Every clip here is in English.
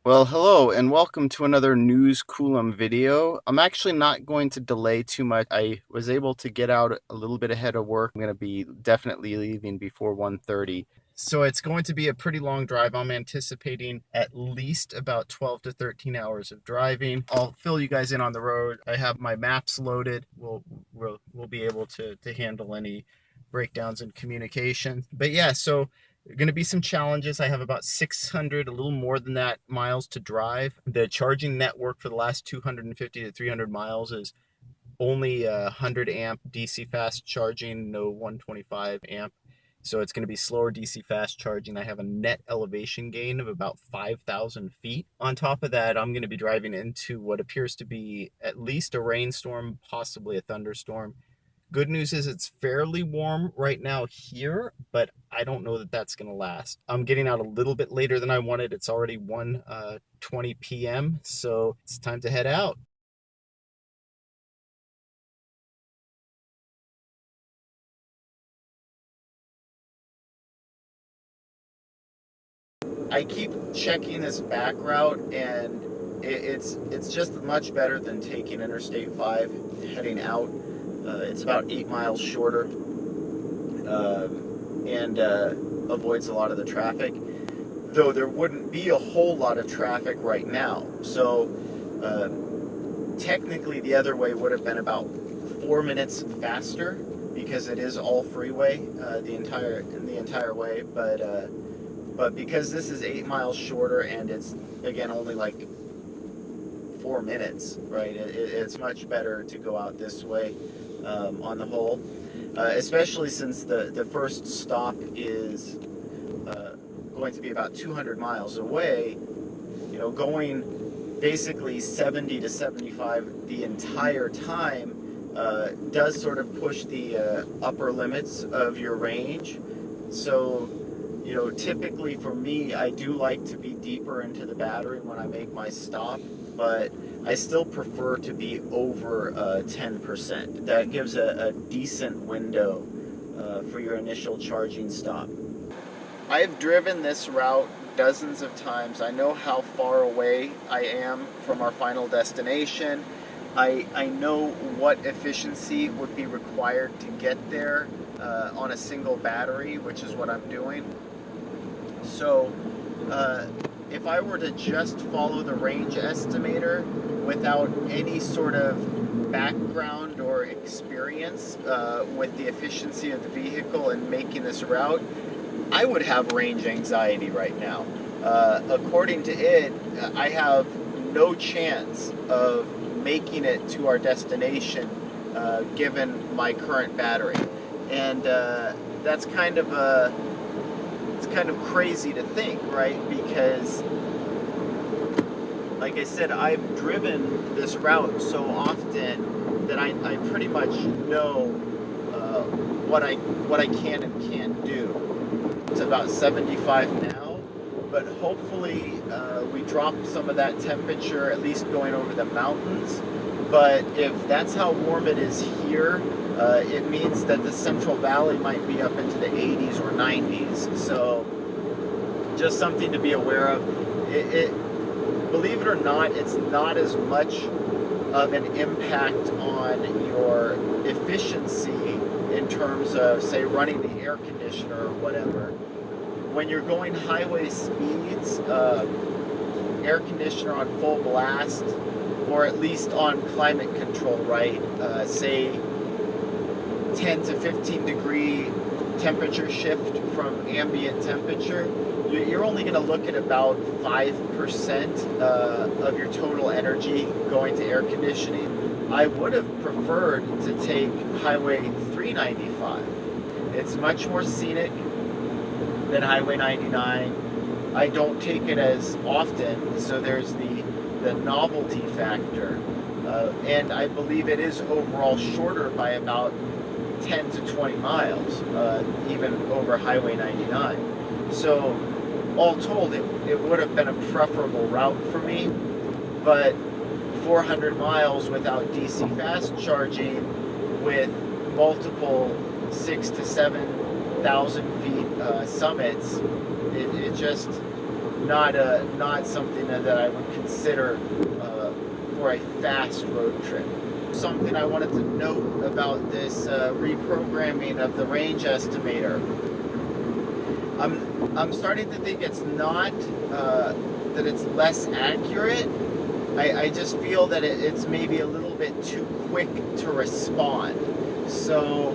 Well, hello and welcome to another News Coolum video. I'm actually not going to delay too much. I was able to get out a little bit ahead of work. I'm going to be definitely leaving before 1:30. So it's going to be a pretty long drive. I'm anticipating at least about 12 to 13 hours of driving. I'll fill you guys in on the road. I have my maps loaded. We'll be able to handle any breakdowns in communication. But yeah, so there are going to be some challenges. I have about 600, a little more than that, miles to drive. The charging network for the last 250 to 300 miles is only 100 amp DC fast charging, no 125 amp. So it's going to be slower DC fast charging. I have a net elevation gain of about 5,000 feet. On top of that, I'm going to be driving into what appears to be at least a rainstorm, possibly a thunderstorm. Good news is it's fairly warm right now here, but I don't know that that's going to last. I'm getting out a little bit later than I wanted. It's already 1:20 p.m., so it's time to head out. I keep checking this back route, and it's just much better than taking Interstate 5 heading out. It's about 8 miles shorter, and avoids a lot of the traffic, though there wouldn't be a whole lot of traffic right now. So technically the other way would have been about 4 minutes faster, because it is all freeway the entire way, but because this is 8 miles shorter and it's again only like 4 minutes, right? It's much better to go out this way on the whole, especially since the first stop is going to be about 200 miles away. You know, going basically 70 to 75 the entire time does sort of push the upper limits of your range. So, you know, typically for me, I do like to be deeper into the battery when I make my stop, but I still prefer to be over 10%. That gives a decent window for your initial charging stop. I've driven this route dozens of times. I know how far away I am from our final destination. I know what efficiency would be required to get there on a single battery, which is what I'm doing. So if I were to just follow the range estimator without any sort of background or experience with the efficiency of the vehicle and making this route, I would have range anxiety right now. According to it, I have no chance of making it to our destination given my current battery. And that's kind of crazy to think, right? Because, like I said, I've driven this route so often that I pretty much know what I can and can't do. It's about 75 now, but hopefully we drop some of that temperature, at least going over the mountains. But if that's how warm it is here, it means that the Central Valley might be up into the 80s or 90s. So just something to be aware of. Believe it or not, it's not as much of an impact on your efficiency in terms of, say, running the air conditioner or whatever. When you're going highway speeds, air conditioner on full blast, or at least on climate control, right? Say 10 to 15 degree temperature shift from ambient temperature, you're only going to look at about 5% of your total energy going to air conditioning. I would have preferred to take Highway 395. It's much more scenic than Highway 99. I don't take it as often, so there's the novelty factor. And I believe it is overall shorter by about 10 to 20 miles, even over Highway 99. So all told, it would have been a preferable route for me, but 400 miles without DC fast charging with multiple 6,000 to 7,000 feet summits, it just not something that I would consider for a fast road trip. Something I wanted to note about this reprogramming of the range estimator. I'm starting to think it's not that it's less accurate. I just feel that it's maybe a little bit too quick to respond. So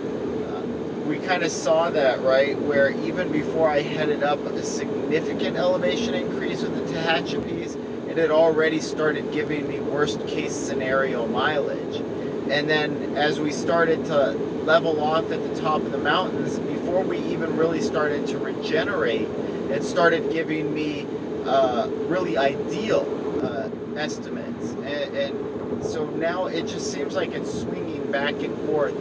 we kind of saw that, right, where even before I headed up a significant elevation increase with the Tehachapis, it had already started giving me worst case scenario mileage. And then as we started to level off at the top of the mountains, before we even really started to regenerate, it started giving me really ideal estimates. And so now it just seems like it's swinging back and forth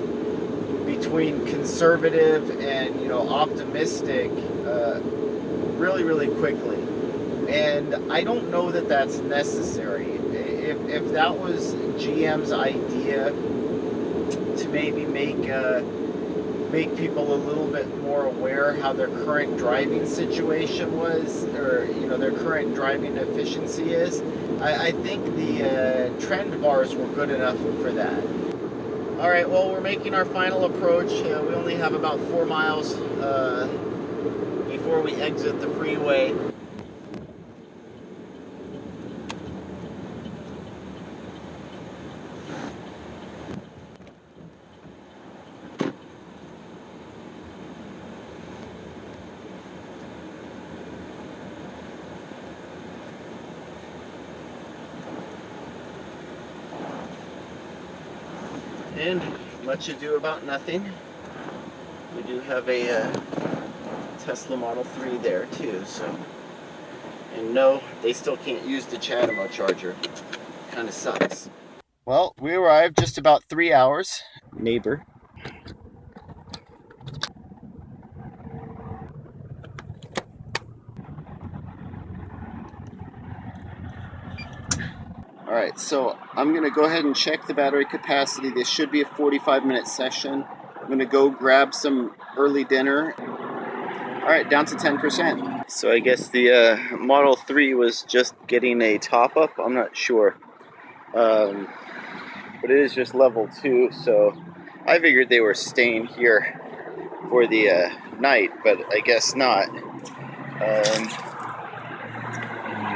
between conservative and, you know, optimistic really quickly. And I don't know that that's necessary. If that was GM's idea to maybe make people a little bit more aware how their current driving situation was, or, you know, their current driving efficiency is, I think the trend bars were good enough for that. All right, well, we're making our final approach. We only have about 4 miles before we exit the freeway. And much ado about nothing. We do have a Tesla Model 3 there too, so. And no, they still can't use the Chatamo charger. Kind of sucks. Well, we arrived just about 3 hours. Neighbor. Alright, so I'm going to go ahead and check the battery capacity. This should be a 45-minute session. I'm going to go grab some early dinner. Alright, down to 10%. So I guess the Model 3 was just getting a top-up. I'm not sure. But it is just level 2, so I figured they were staying here for the night, but I guess not.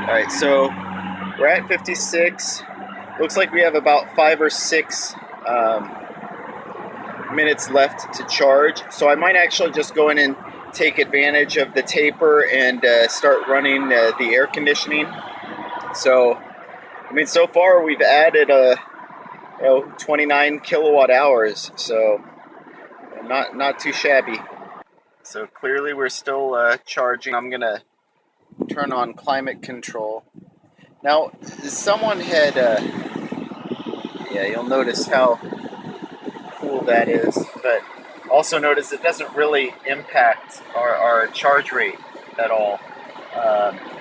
Alright, so we're at 56. Looks like we have about 5 or 6 minutes left to charge. So I might actually just go in and take advantage of the taper and start running the air conditioning. So, I mean, so far we've added 29 kilowatt hours. So not too shabby. So clearly we're still charging. I'm gonna turn on climate control. Now, someone had, yeah, you'll notice how cool that is, but also notice it doesn't really impact our charge rate at all,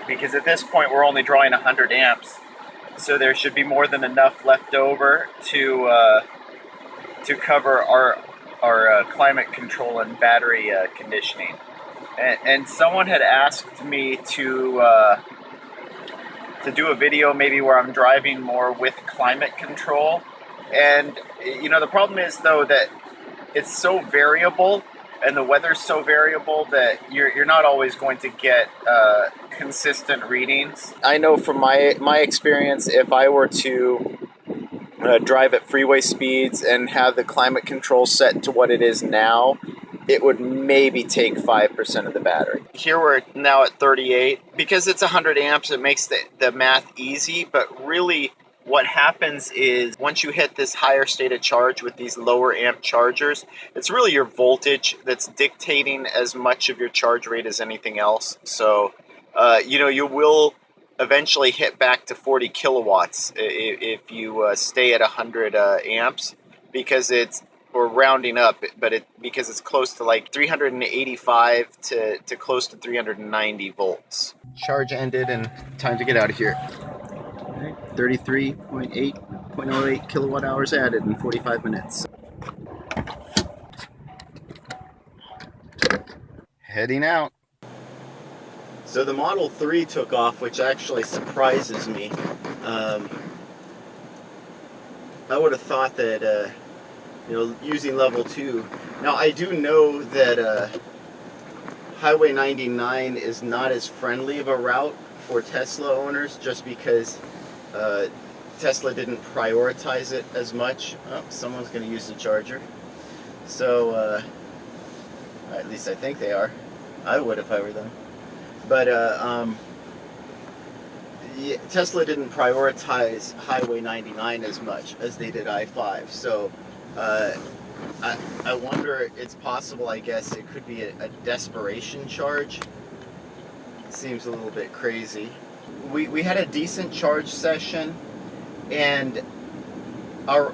because at this point we're only drawing 100 amps, so there should be more than enough left over to cover our climate control and battery conditioning. And someone had asked me to do a video maybe where I'm driving more with climate control. And, you know, the problem is, though, that it's so variable and the weather's so variable that you're not always going to get consistent readings. I know from my experience, if I were to drive at freeway speeds and have the climate control set to what it is now, it would maybe take 5% of the battery. Here we're now at 38. Because it's 100 amps, it makes the math easy, but really what happens is once you hit this higher state of charge with these lower amp chargers, it's really your voltage that's dictating as much of your charge rate as anything else. So, you know, you will eventually hit back to 40 kilowatts if you stay at 100 amps, because we're rounding up, but because it's close to like 385 to close to 390 volts. Charge ended and time to get out of here. 33.08 kilowatt hours added in 45 minutes. Heading out. So the Model 3 took off, which actually surprises me. I would have thought that, using level 2. Now, I do know that Highway 99 is not as friendly of a route for Tesla owners, just because Tesla didn't prioritize it as much. Oh, someone's going to use the charger. So, at least I think they are. I would if I were them. But yeah, Tesla didn't prioritize Highway 99 as much as they did I-5. So I wonder, it's possible, I guess, it could be a desperation charge. It seems a little bit crazy. We had a decent charge session, and our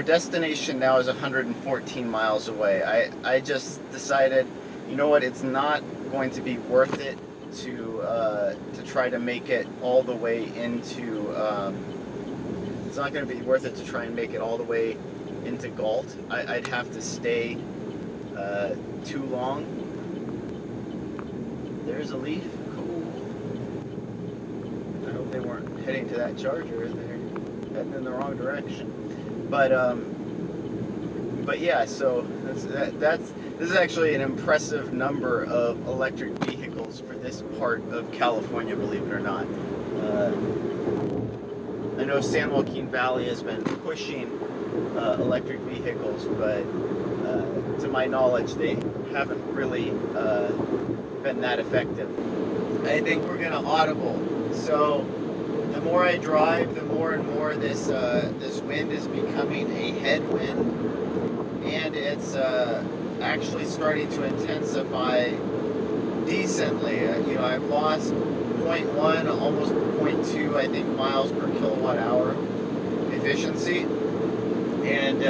destination now is 114 miles away. I just decided, you know what, it's not going to be worth it to try to make it all the way into it's not going to be worth it to try and make it all the way into Galt. I'd have to stay too long. There's a leaf. Cool. I hope they weren't heading to that charger. They're heading in the wrong direction. But yeah, so this is actually an impressive number of electric vehicles for this part of California, believe it or not. I know San Joaquin Valley has been pushing electric vehicles, but to my knowledge, they haven't really been that effective. I think we're gonna audible. So the more I drive, the more and more this wind is becoming a headwind, and it's actually starting to intensify decently. I've lost 0.1, almost 0.2, I think, miles per kilowatt hour efficiency, and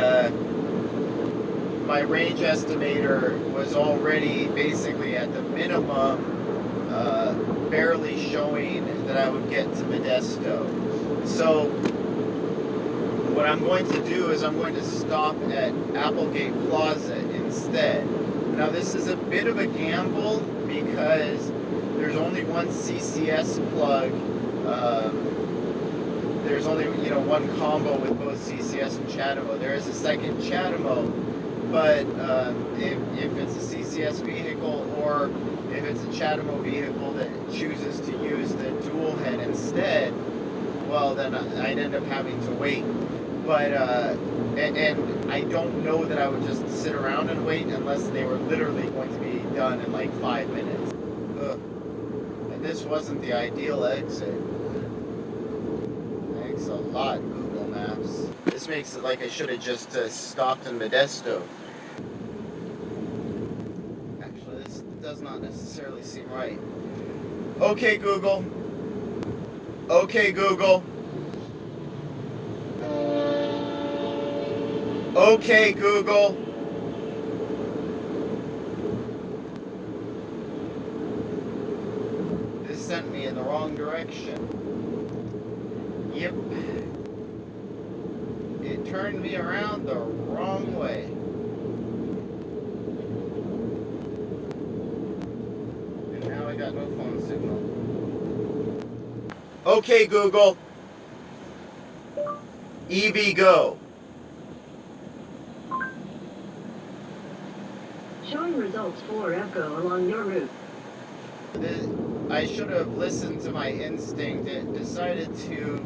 my range estimator was already basically at the minimum, barely showing that I would get to Modesto. So what I'm going to do is I'm going to stop at Applegate Plaza instead. Now, this is a bit of a gamble because there's only one CCS plug. There's only one combo with both CCS and CHAdeMO. There is a second CHAdeMO, but if it's a CCS vehicle or if it's a CHAdeMO vehicle that chooses to use the dual head instead, well, then I'd end up having to wait. But and I don't know that I would just sit around and wait unless they were literally going to be done in like 5 minutes. Ugh. And this wasn't the ideal exit. Thanks a lot, Google Maps. This makes it like I should have just stopped in Modesto. Actually, this does not necessarily seem right. Okay, Google. Okay, Google. Okay, Google. This sent me in the wrong direction. Yep. It turned me around the wrong way. And now I got no phone signal. Okay, Google. EVgo. Showing results for EVgo along your route. I should have listened to my instinct. It decided to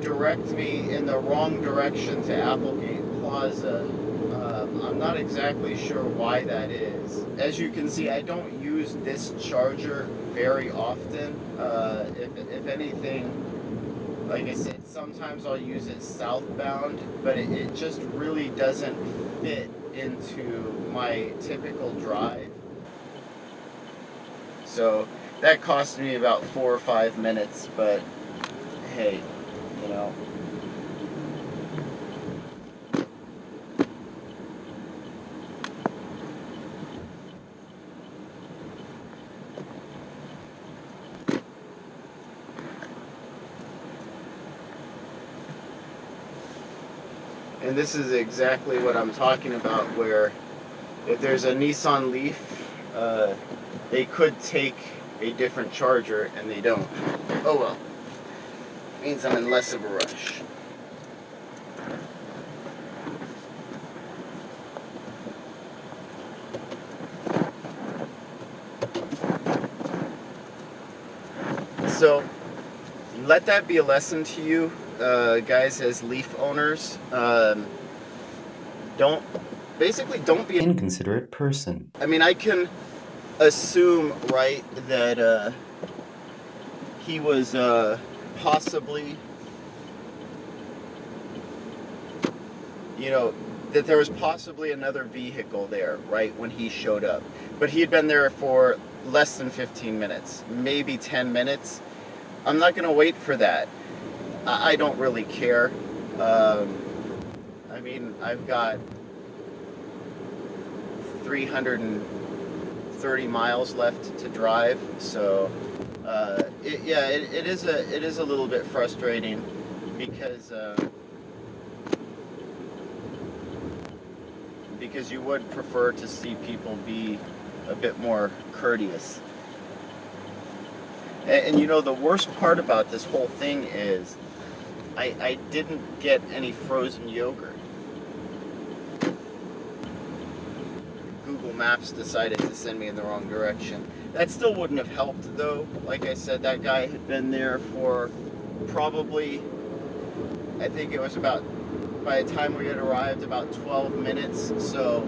direct me in the wrong direction to Applegate Plaza. I'm not exactly sure why that is. As you can see, I don't use this charger very often. If anything, like I said, sometimes I'll use it southbound, but it just really doesn't fit into my typical drive. So that cost me about 4 or 5 minutes, but hey, And this is exactly what I'm talking about, where if there's a Nissan Leaf, they could take a different charger and they don't. Oh well. Means I'm in less of a rush. So let that be a lesson to you, guys, as Leaf owners. Don't be an inconsiderate person. I mean, I can assume, right, that he was possibly, that there was possibly another vehicle there, right, when he showed up. But he had been there for less than 15 minutes, maybe 10 minutes. I'm not going to wait for that. I don't really care. I mean, I've got 330 miles left to drive, so it is a little bit frustrating because you would prefer to see people be a bit more courteous. And the worst part about this whole thing is I didn't get any frozen yogurt. Google Maps decided to send me in the wrong direction. That still wouldn't have helped, though. Like I said, that guy had been there for probably, I think it was about, by the time we had arrived, about 12 minutes. So,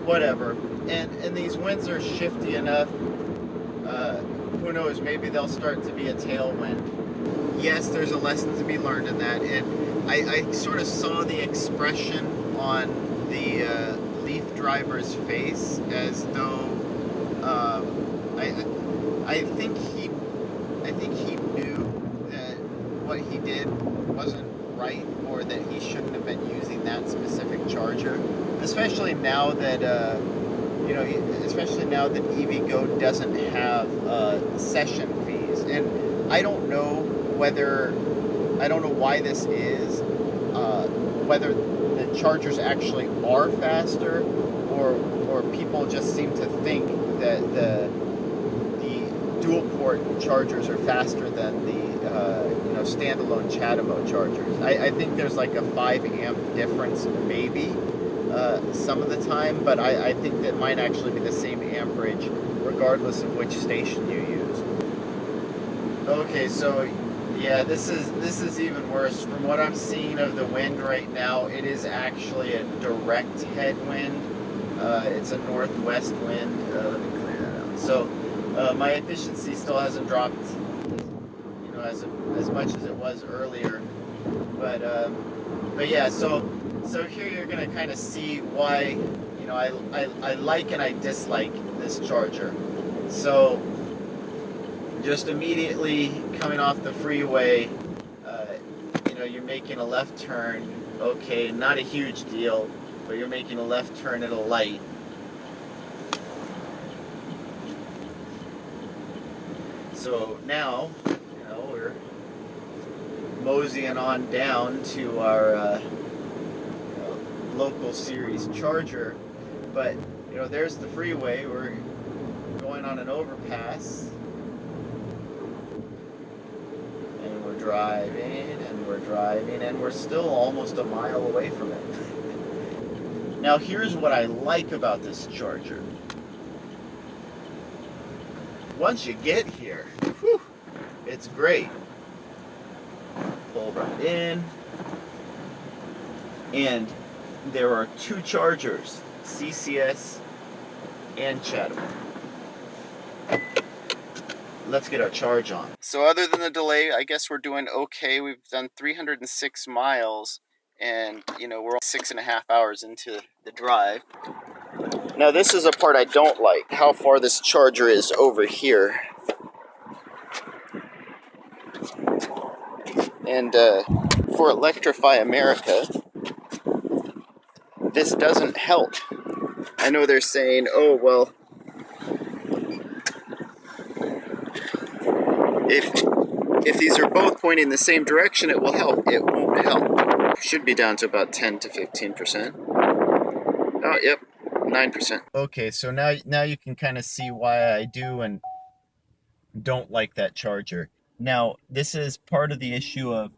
whatever. And these winds are shifty enough. Who knows, maybe they'll start to be a tailwind. Yes, there's a lesson to be learned in that. And I sort of saw the expression on the Leaf driver's face as though I think he knew that what he did wasn't right, or that he shouldn't have been using that specific charger, especially now that EVgo doesn't have session fees. And I don't know why this is, whether the chargers actually are faster, or people just seem to think that the dual port chargers are faster than the standalone Chatamo chargers. I think there's like a 5 amp difference maybe some of the time, but I think that might actually be the same amperage regardless of which station you use. Okay, so yeah, this is even worse. From what I'm seeing of the wind right now, it is actually a direct headwind. It's a northwest wind. Let me clear that out. So my efficiency still hasn't dropped, as much as it was earlier. But yeah, so here you're gonna kind of see why I like and I dislike this charger. So just immediately coming off the freeway, you're making a left turn. Okay, not a huge deal, but you're making a left turn at a light. So now, we're moseying on down to our local Ceres charger. But, there's the freeway. We're going on an overpass. And we're driving, and we're still almost a mile away from it. Now, here's what I like about this charger. Once you get here, whew, it's great. Pull right in. And there are 2 chargers, CCS and Chatham. Let's get our charge on. So other than the delay, I guess we're doing okay. We've done 306 miles, and we're 6.5 hours into the drive. Now this is a part I don't like, how far this charger is over here. And for Electrify America, this doesn't help. I know they're saying, oh, well, if these are both pointing the same direction, it will help. It won't help. Should be down to about 10 to 15%. Oh, yep, 9%. Okay, so now you can kind of see why I do and don't like that charger. Now, this is part of the issue of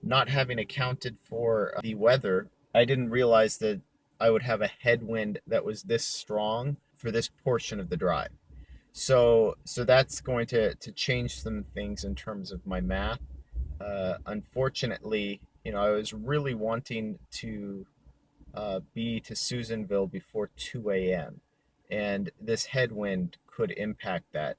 not having accounted for the weather. I didn't realize that I would have a headwind that was this strong for this portion of the drive. So that's going to change some things in terms of my math. Unfortunately, I was really wanting to be to Susanville before 2 a.m. And this headwind could impact that.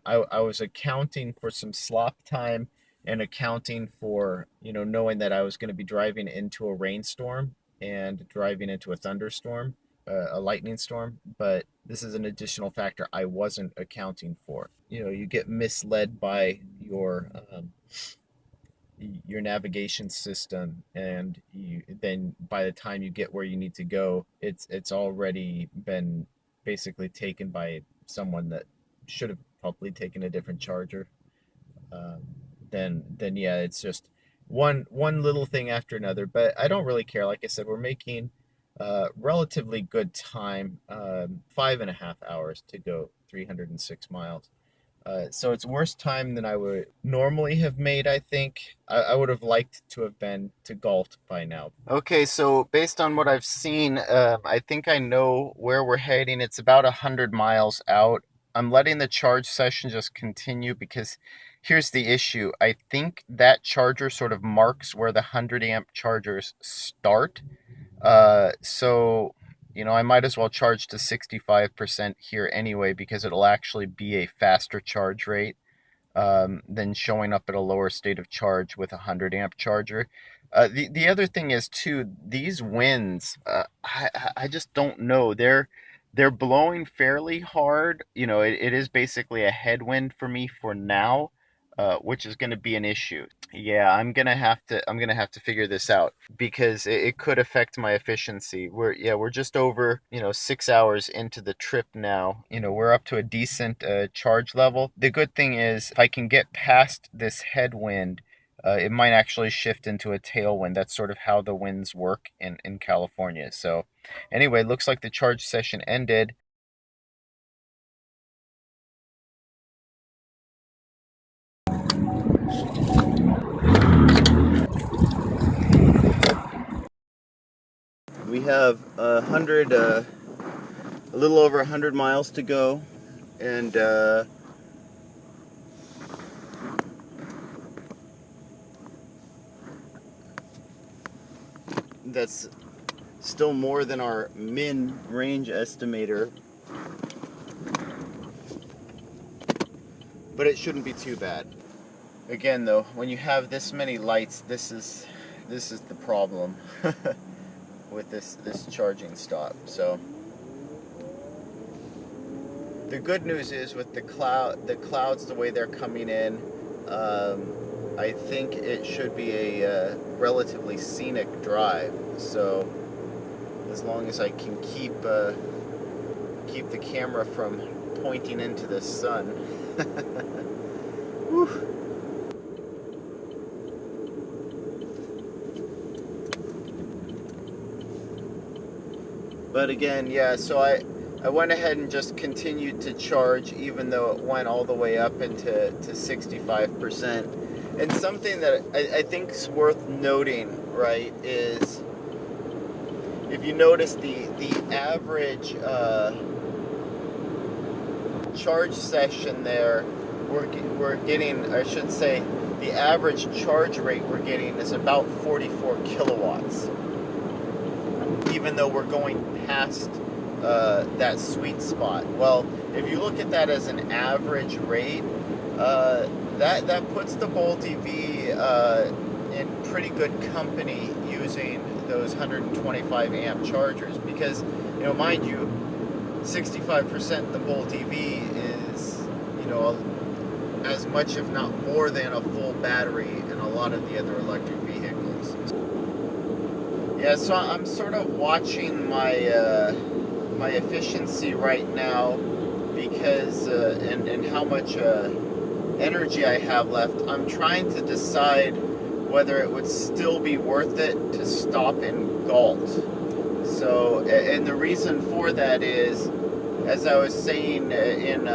I was accounting for some slop time and accounting for, knowing that I was going to be driving into a rainstorm and driving into a thunderstorm, a lightning storm. But this is an additional factor I wasn't accounting for. You get misled by your navigation system, and then by the time you get where you need to go, it's already been basically taken by someone that should have probably taken a different charger. um, then yeah, it's just one little thing after another, but I don't really care. Like I said, we're making relatively good time. 5.5 hours to go 306 miles. So it's worse time than I would normally have made, I think. I would have liked to have been to Galt by now. Okay, so based on what I've seen, I think I know where we're heading. It's about 100 miles out. I'm letting the charge session just continue because here's the issue. I think that charger sort of marks where the 100 amp chargers start. So I might as well charge to 65% here anyway, because it'll actually be a faster charge rate than showing up at a lower state of charge with a 100 amp charger. The other thing is too, these winds, I just don't know. They're blowing fairly hard. It is basically a headwind for me for now, which is going to be an issue. Yeah, I'm gonna have to figure this out because it could affect my efficiency. We're just over 6 hours into the trip now. We're up to a decent charge level. The good thing is if I can get past this headwind, it might actually shift into a tailwind. That's sort of how the winds work in California. So anyway, looks like the charge session ended. We have a little over 100 miles to go, and that's still more than our min range estimator, but it shouldn't be too bad. Again, though, when you have this many lights, this is the problem with this charging stop. So the good news is with the clouds the way they're coming in, I think it should be a relatively scenic drive. So as long as I can keep the camera from pointing into the sun. Whew. But again, yeah, so I went ahead and just continued to charge even though it went all the way up into 65%. And something that I think is worth noting, right, is if you notice the average charge session there, we're getting, I should say, the average charge rate we're getting is about 44 kilowatts. Even though we're going past that sweet spot. Well, if you look at that as an average rate, that puts the Bolt EV in pretty good company using those 125 amp chargers, because mind you, 65% of the Bolt EV is as much if not more than a full battery in a lot of the other electric vehicles. Yeah, so I'm sort of watching my my efficiency right now, because and how much energy I have left. I'm trying to decide whether it would still be worth it to stop in Galt. So, and the reason for that is, as I was saying in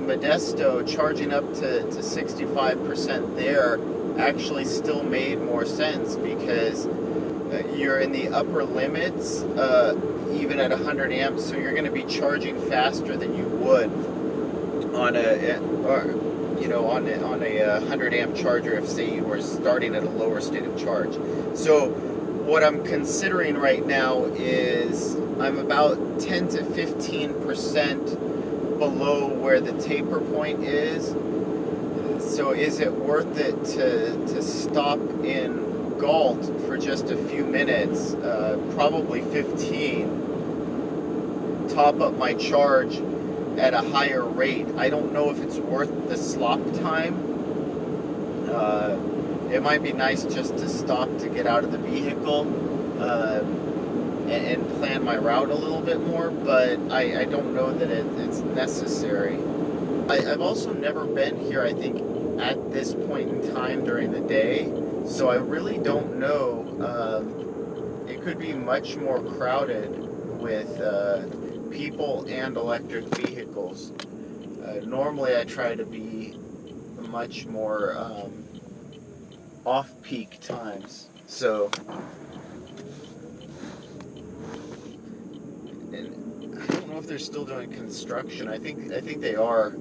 Modesto, charging up to 65% there actually still made more sense, because you're in the upper limits, even at 100 amps, so you're going to be charging faster than you would on a 100 amp charger if, say, you were starting at a lower state of charge. So what I'm considering right now is I'm about 10 to 15% below where the taper point is. So is it worth it to stop in Galt for just a few minutes, probably 15, top up my charge at a higher rate? I don't know if it's worth the slop time. It might be nice just to stop to get out of the vehicle and plan my route a little bit more, but I don't know that it's necessary. I've also never been here, I think, at this point in time during the day, so I really don't know. It could be much more crowded with people and electric vehicles. Normally I try to be much more off-peak times. So, and I don't know if they're still doing construction. I think they are.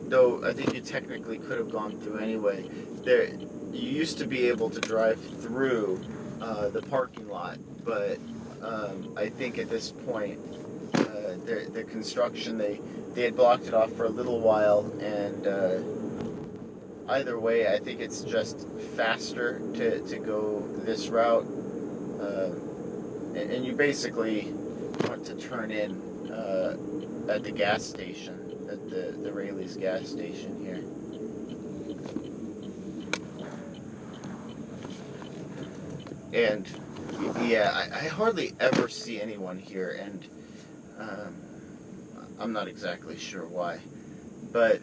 Though I think you technically could have gone through anyway. You used to be able to drive through the parking lot, but I think at this point, the construction, they had blocked it off for a little while, and either way, I think it's just faster to go this route, and you basically want to turn in at the gas station, at the Rayleigh's gas station here. And yeah, I hardly ever see anyone here, and I'm not exactly sure why, but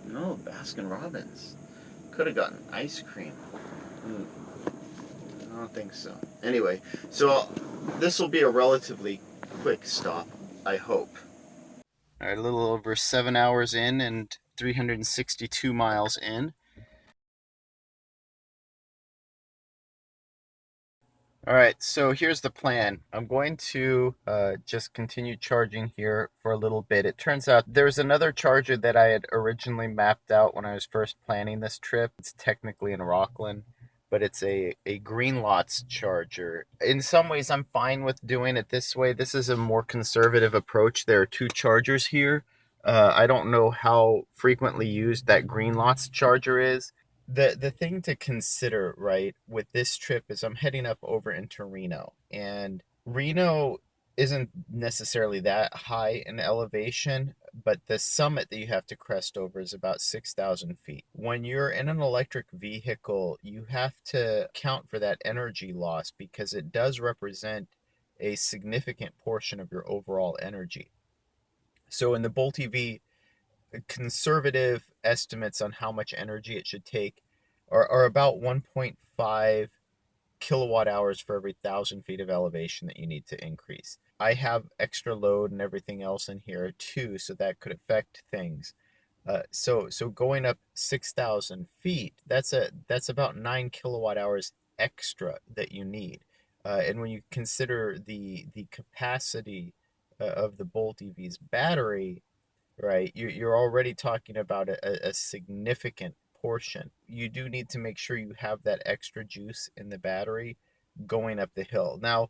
no, Baskin Robbins. Could have gotten ice cream. I don't think so. Anyway, so this will be a relatively quick stop, I hope. All right, a little over 7 hours in and 362 miles in. All right, so here's the plan. I'm going to just continue charging here for a little bit. It turns out there's another charger that I had originally mapped out when I was first planning this trip. It's technically in Rockland, but it's a green lots charger. In some ways, I'm fine with doing it this way. This is a more conservative approach. There are two chargers here. I don't know how frequently used that green lots charger is. The thing to consider, right, with this trip is I'm heading up over into Reno, and Reno isn't necessarily that high in elevation, but the summit that you have to crest over is about 6,000 feet. When you're in an electric vehicle, you have to account for that energy loss, because it does represent a significant portion of your overall energy. So in the Bolt EV, conservative estimates on how much energy it should take are about 1.5 kilowatt hours for every 1,000 feet of elevation that you need to increase. I have extra load and everything else in here too, so that could affect things. So going up 6,000 feet, that's about 9 kilowatt hours extra that you need. And when you consider the capacity of the Bolt EV's battery, right, you're already talking about a significant portion. You do need to make sure you have that extra juice in the battery going up the hill. Now,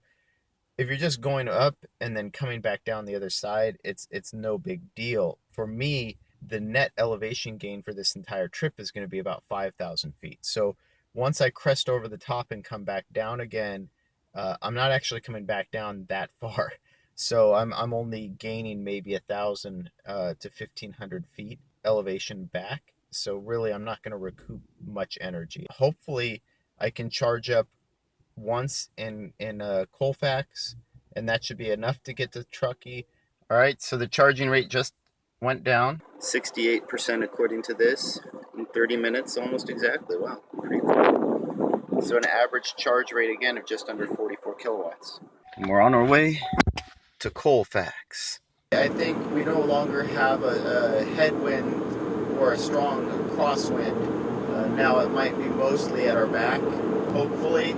if you're just going up and then coming back down the other side, it's no big deal. For me, the net elevation gain for this entire trip is going to be about 5,000 feet. So once I crest over the top and come back down again, I'm not actually coming back down that far. So I'm only gaining maybe 1,000 to 1,500 feet elevation back. So really, I'm not going to recoup much energy. Hopefully, I can charge up once in Colfax, and that should be enough to get to Truckee. All right, so the charging rate just went down 68% according to this in 30 minutes, almost exactly. Wow, pretty cool. So an average charge rate again of just under 44 kilowatts. And we're on our way to Colfax. I think we no longer have a headwind or a strong crosswind. Now it might be mostly at our back, hopefully,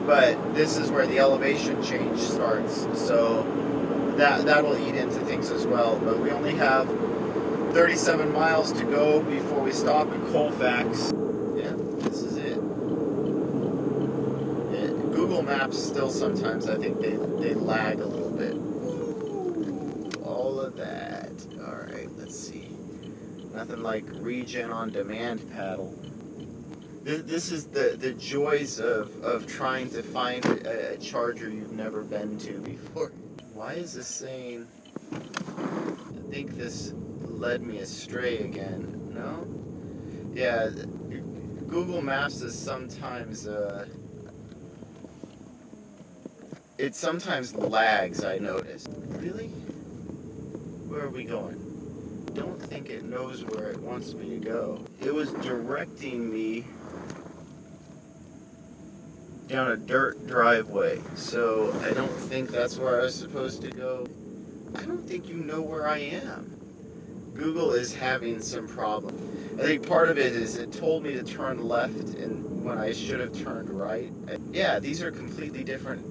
but this is where the elevation change starts, so that'll eat into things as well. But we only have 37 miles to go before we stop at Colfax. Yeah, this is it. Google Maps still sometimes, I think they lag a little bit. All of that. Alright, let's see. Nothing like regen on demand paddle. This is the joys of trying to find a charger you've never been to before. Why is this saying... I think this led me astray again. No? Yeah, Google Maps is sometimes... it sometimes lags, I noticed. Really? Where are we going? I don't think it knows where it wants me to go. It was directing me down a dirt driveway, so I don't think that's where I was supposed to go. I don't think you know where I am. Google is having some problem. I think part of it is it told me to turn left and when I should have turned right. Yeah, these are completely different.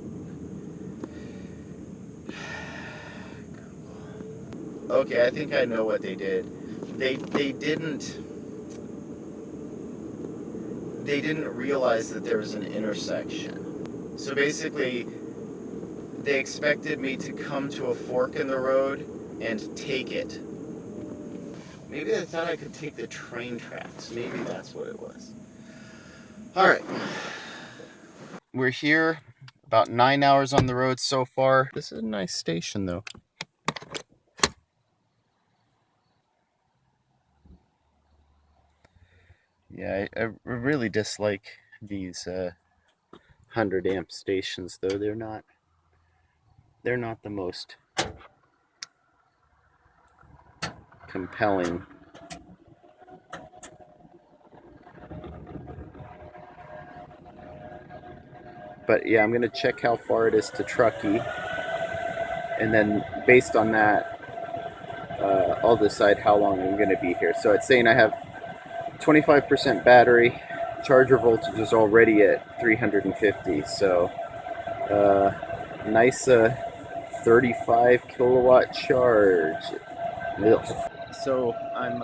Okay, I think I know what they did. They didn't realize that there was an intersection. So basically, they expected me to come to a fork in the road and take it. Maybe they thought I could take the train tracks. Maybe that's what it was. Alright. We're here. About 9 hours on the road so far. This is a nice station, though. Yeah, I really dislike these 100 amp stations, though. They're not the most compelling. But yeah, I'm gonna check how far it is to Truckee, and then based on that, I'll decide how long I'm gonna be here. So it's saying I have 25% battery. Charger voltage is already at 350, so nice 35 kilowatt charge. So I'm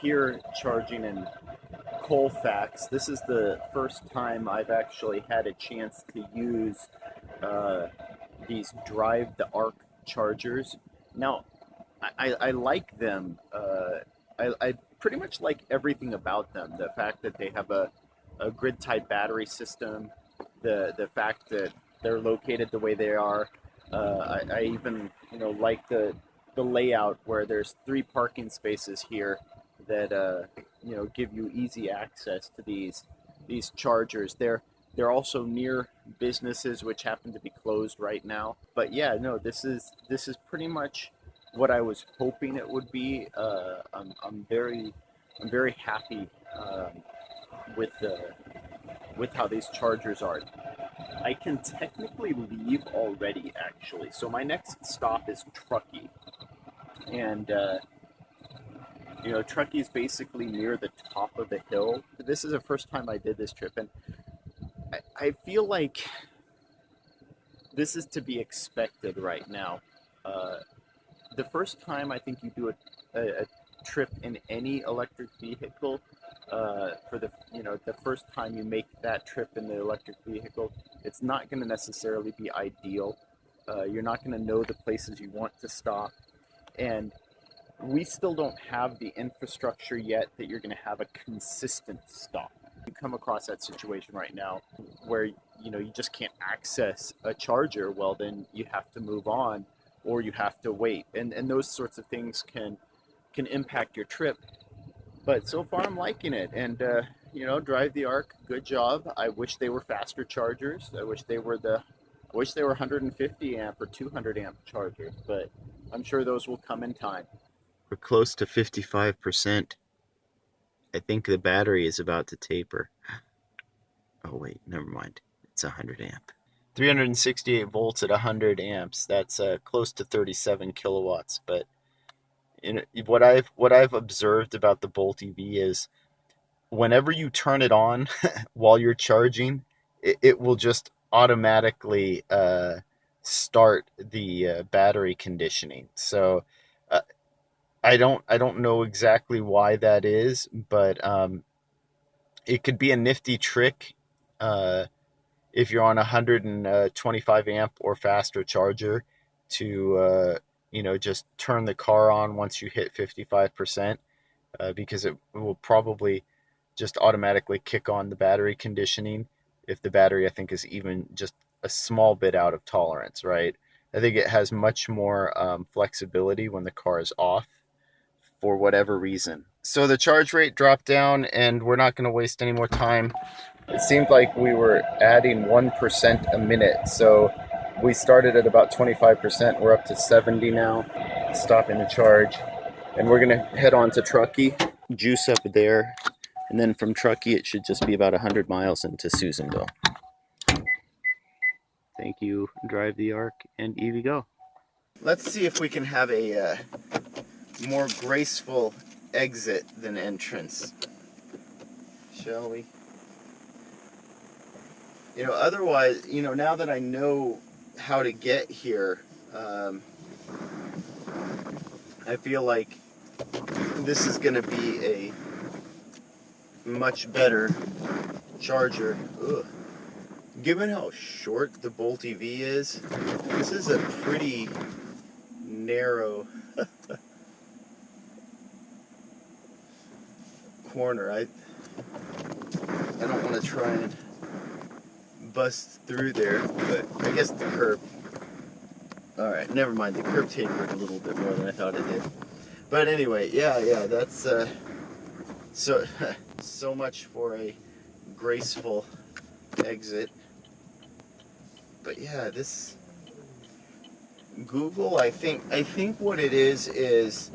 here charging in Colfax. This is the first time I've actually had a chance to use these drive the arc chargers. Now, I like them. I pretty much like everything about them. The fact that they have a grid type battery system, the fact that they're located the way they are. I even like the layout where there's 3 parking spaces here that give you easy access to these chargers. They're also near businesses which happen to be closed right now. But yeah, no, this is pretty much what I was hoping it would be. I'm very happy with how these chargers are. I can technically leave already, actually. So my next stop is Truckee, and Truckee is basically near the top of the hill. This is the first time I did this trip, and I feel like this is to be expected right now. The first time I think you do a trip in any electric vehicle, for the first time you make that trip in the electric vehicle, it's not going to necessarily be ideal. You're not going to know the places you want to stop, and we still don't have the infrastructure yet that you're going to have a consistent stop. You come across that situation right now where you just can't access a charger. Well, then you have to move on, or you have to wait, and those sorts of things can impact your trip. But so far I'm liking it, and drive the arc, good job. I wish they were faster chargers. I wish they were 150 amp or 200 amp chargers, but I'm sure those will come in time. We're close to 55%. I think the battery is about to taper. Oh wait, never mind. It's 100 amp. 368 volts at 100 amps. That's close to 37 kilowatts. But what I've observed about the Bolt EV is whenever you turn it on while you're charging, it will just automatically start the battery conditioning. So uh, I don't know exactly why that is, but it could be a nifty trick uh, if you're on a 125 amp or faster charger to just turn the car on once you hit 55%, because it will probably just automatically kick on the battery conditioning if the battery, I think, is even just a small bit out of tolerance, right? I think it has much more flexibility when the car is off for whatever reason. So the charge rate dropped down, and we're not going to waste any more time. It seemed like we were adding 1% a minute. So we started at about 25%. We're up to 70 now, stopping the charge. And we're going to head on to Truckee, juice up there. And then from Truckee, it should just be about 100 miles into Susanville. Thank you, Drive the Ark and EVgo. Let's see if we can have a more graceful exit than entrance, shall we? Otherwise, now that I know how to get here, I feel like this is going to be a much better charger. Ugh. Given how short the Bolt EV is, this is a pretty narrow corner. I don't want to try and bust through there, but I guess the curb. All right, never mind. The curb tapered a little bit more than I thought it did. But anyway, yeah, that's so much for a graceful exit. But yeah, this Google, I think what it is it's.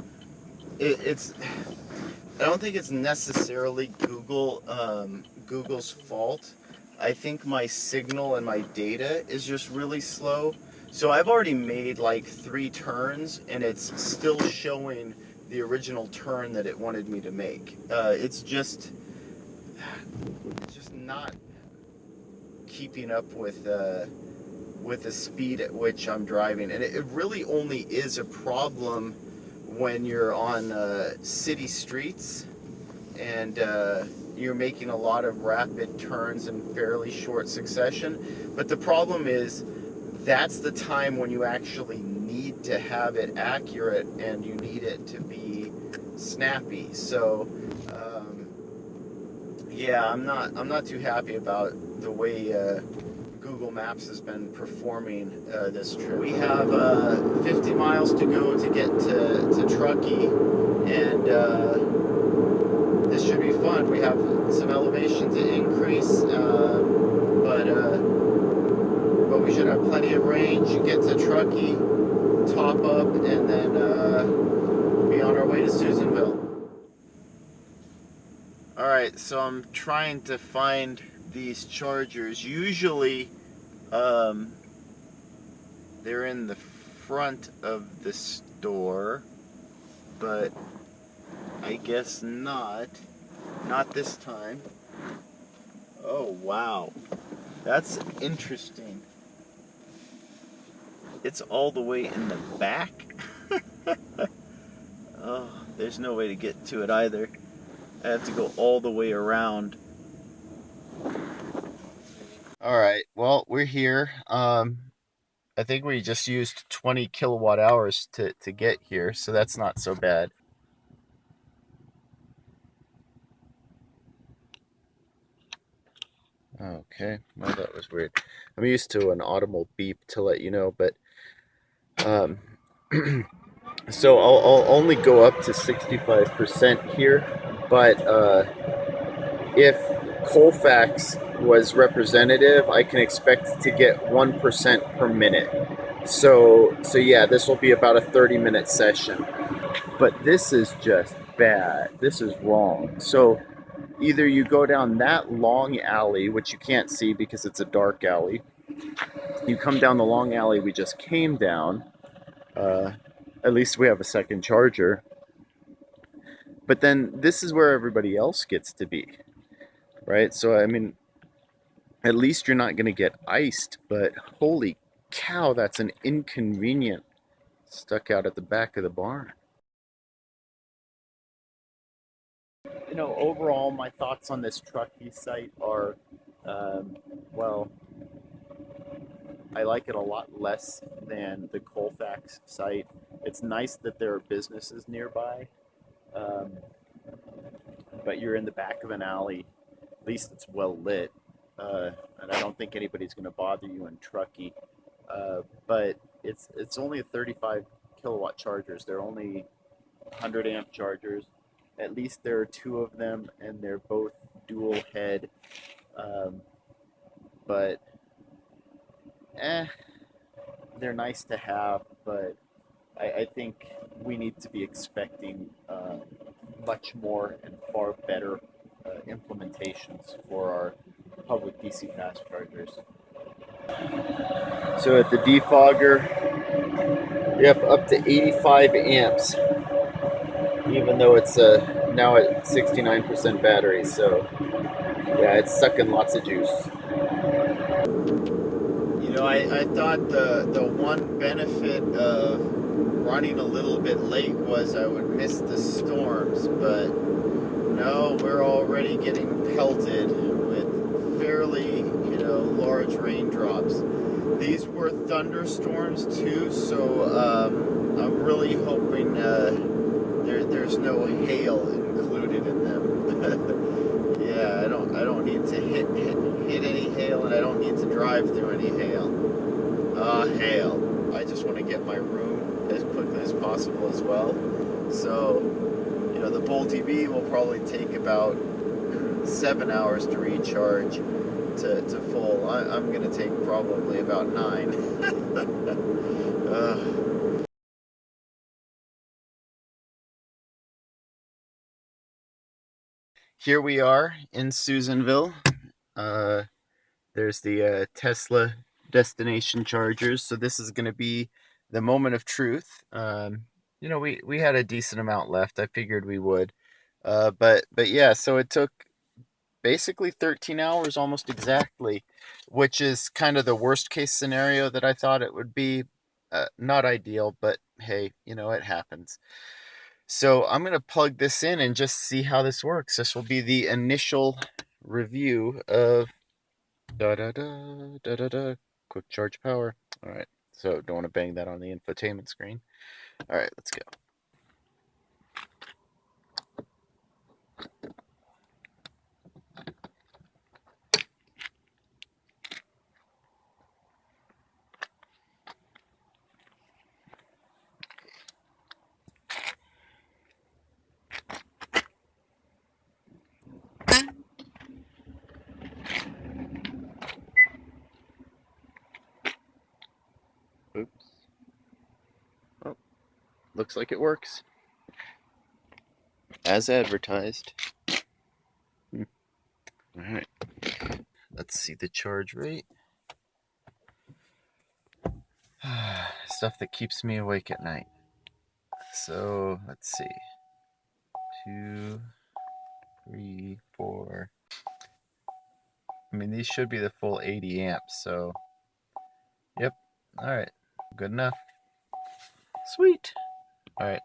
I don't think it's necessarily Google's fault. I think my signal and my data is just really slow. So I've already made like 3 turns, and it's still showing the original turn that it wanted me to make. It's just not keeping up with the speed at which I'm driving, and it really only is a problem when you're on city streets and you're making a lot of rapid turns in fairly short succession. But the problem is that's the time when you actually need to have it accurate and you need it to be snappy. So yeah, I'm not too happy about the way Google Maps has been performing this trip. We have 50 miles to go to get to Truckee, and this should be fun. We have some elevation to increase, but we should have plenty of range. Get to Truckee, top up, and then be on our way to Susanville. All right, so I'm trying to find these chargers. Usually they're in the front of the store, but I guess not this time. Oh wow, that's interesting. It's all the way in the back. Oh, there's no way to get to it either. I have to go all the way around. All right, well, we're here. I think we just used 20 kilowatt hours to get here, so that's not so bad. Okay, well, that was weird. I'm used to an audible beep to let you know, but so I'll only go up to 65% here, but if Colfax was representative, I can expect to get 1% per minute. So yeah, this will be about a 30-minute session. But this is just bad. This is wrong. So either you go down that long alley, which you can't see because it's a dark alley, You come down the long alley we just came down. At least we have a second charger. But then this is where everybody else gets to be, right? So, I mean, at least you're not going to get iced, but holy cow, that's an inconvenient stuck out at the back of the barn. You know, overall, my thoughts on this Truckee site are, well, I like it a lot less than the Colfax site. It's nice that there are businesses nearby, um, but you're in the back of an alley. At least it's well lit, and I don't think anybody's going to bother you in Truckee. But it's only a 35 kilowatt chargers. They're only 100 amp chargers. At least there are two of them, and they're both dual head. But they're nice to have, but I think we need to be expecting much more and far better implementations for our public DC fast chargers. So at the defogger, yep, up to 85 amps, even though it's now at 69% battery. So yeah, it's sucking lots of juice. You know, I thought the one benefit of running a little bit late was I would miss the storms, but no, we're already getting pelted with fairly, large raindrops. These were thunderstorms too, so I'm really hoping there's no hail included in them. Yeah, I don't need to hit any hail, and I don't need to drive through any hail. Hail. I just want to get my room as quickly as possible as well. So, the Bolt EV will probably take about 7 hours to recharge to full. I'm going to take probably about 9. Here we are in Susanville. There's the Tesla destination chargers. So this is going to be the moment of truth. We had a decent amount left. I figured we would. But yeah, so it took basically 13 hours almost exactly, which is kind of the worst case scenario that I thought it would be. Not ideal, but hey, it happens. So I'm going to plug this in and just see how this works. This will be the initial review of quick charge power. All right, so don't want to bang that on the infotainment screen. All right, let's go. Oops. Oh, looks like it works as advertised. All right, let's see the charge rate. Stuff that keeps me awake at night. So let's see, 2, 3, 4. I mean, these should be the full 80 amps. So, yep. All right, good enough. Sweet. All right,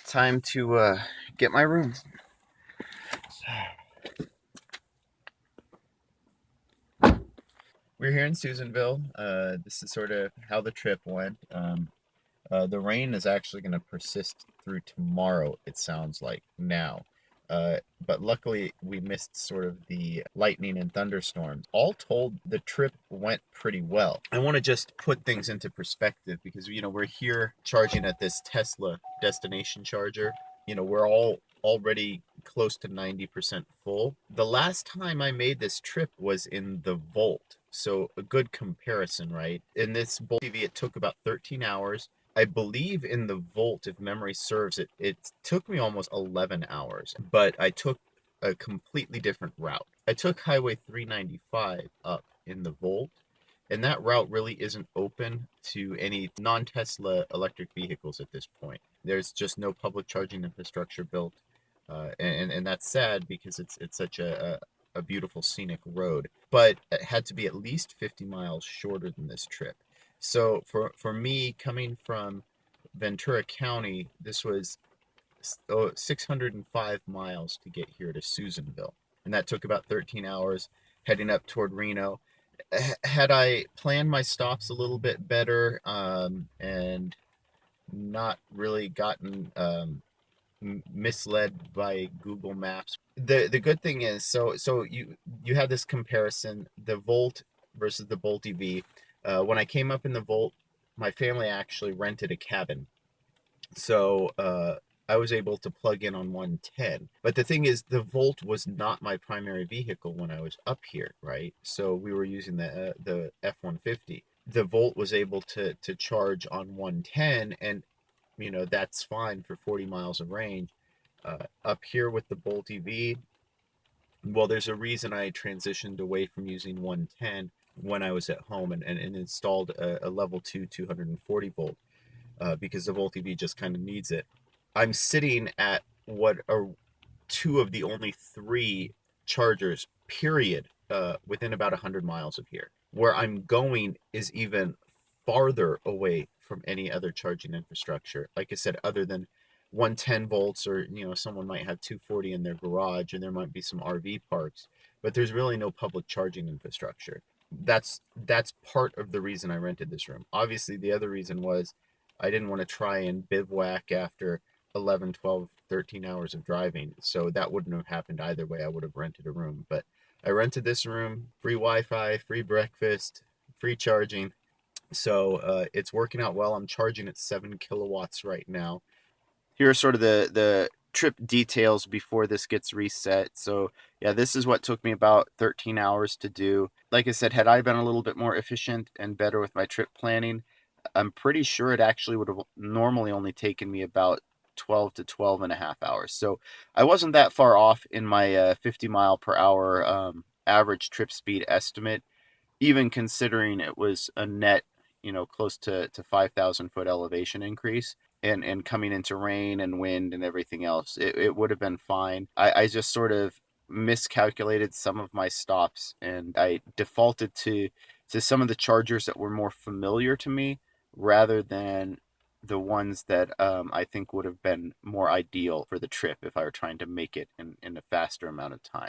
time to get my room. We're here in Susanville. This is sort of how the trip went. The rain is actually going to persist through tomorrow, it sounds like now. But luckily, we missed sort of the lightning and thunderstorms. All told, the trip went pretty well. I want to just put things into perspective because, we're here charging at this Tesla destination charger. We're all already close to 90% full. The last time I made this trip was in the Volt. So a good comparison, right? In this Bolt EV, it took about 13 hours. I believe in the Volt, if memory serves it took me almost 11 hours, but I took a completely different route. I took Highway 395 up in the Volt, And that route really isn't open to any non-Tesla electric vehicles at this point. There's just no public charging infrastructure built, and that's sad because it's such a beautiful scenic road. But it had to be at least 50 miles shorter than this trip. So for me coming from Ventura County, this was 605 miles to get here to Susanville, and that took about 13 hours heading up toward Reno. Had I planned my stops a little bit better, and not really gotten misled by Google Maps. The good thing is, so you have this comparison, the Volt versus the Bolt EV. When I came up in the Volt, my family actually rented a cabin, so I was able to plug in on 110. But the thing is, the Volt was not my primary vehicle when I was up here, right? So we were using the F-150. The Volt was able to charge on 110, and that's fine for 40 miles of range. Up here with the Bolt EV, well, there's a reason I transitioned away from using 110 when I was at home and installed a level 2 240 volt, because the Volt EV just kind of needs it. I'm sitting at what are two of the only three chargers, period, within about 100 miles of here. Where I'm going is even farther away from any other charging infrastructure. Like I said, other than 110 volts, or someone might have 240 in their garage, and there might be some RV parks, but there's really no public charging infrastructure. That's part of the reason I rented this room. Obviously, the other reason was I didn't want to try and bivouac after 11, 12, 13 hours of driving. So that wouldn't have happened either way. I would have rented a room. But I rented this room, free Wi-Fi, free breakfast, free charging. So it's working out well. I'm charging at 7 kilowatts right now. Here are sort of the trip details before this gets reset. So yeah, this is what took me about 13 hours to do. Like I said, had I been a little bit more efficient and better with my trip planning, I'm pretty sure it actually would have normally only taken me about 12 to 12 and a half hours. So I wasn't that far off in my 50 mile per hour average trip speed estimate, even considering it was a net, close to 5,000 foot elevation increase. And coming into rain and wind and everything else, it would have been fine. I just sort of miscalculated some of my stops, and I defaulted to some of the chargers that were more familiar to me rather than the ones that I think would have been more ideal for the trip if I were trying to make it in a faster amount of time.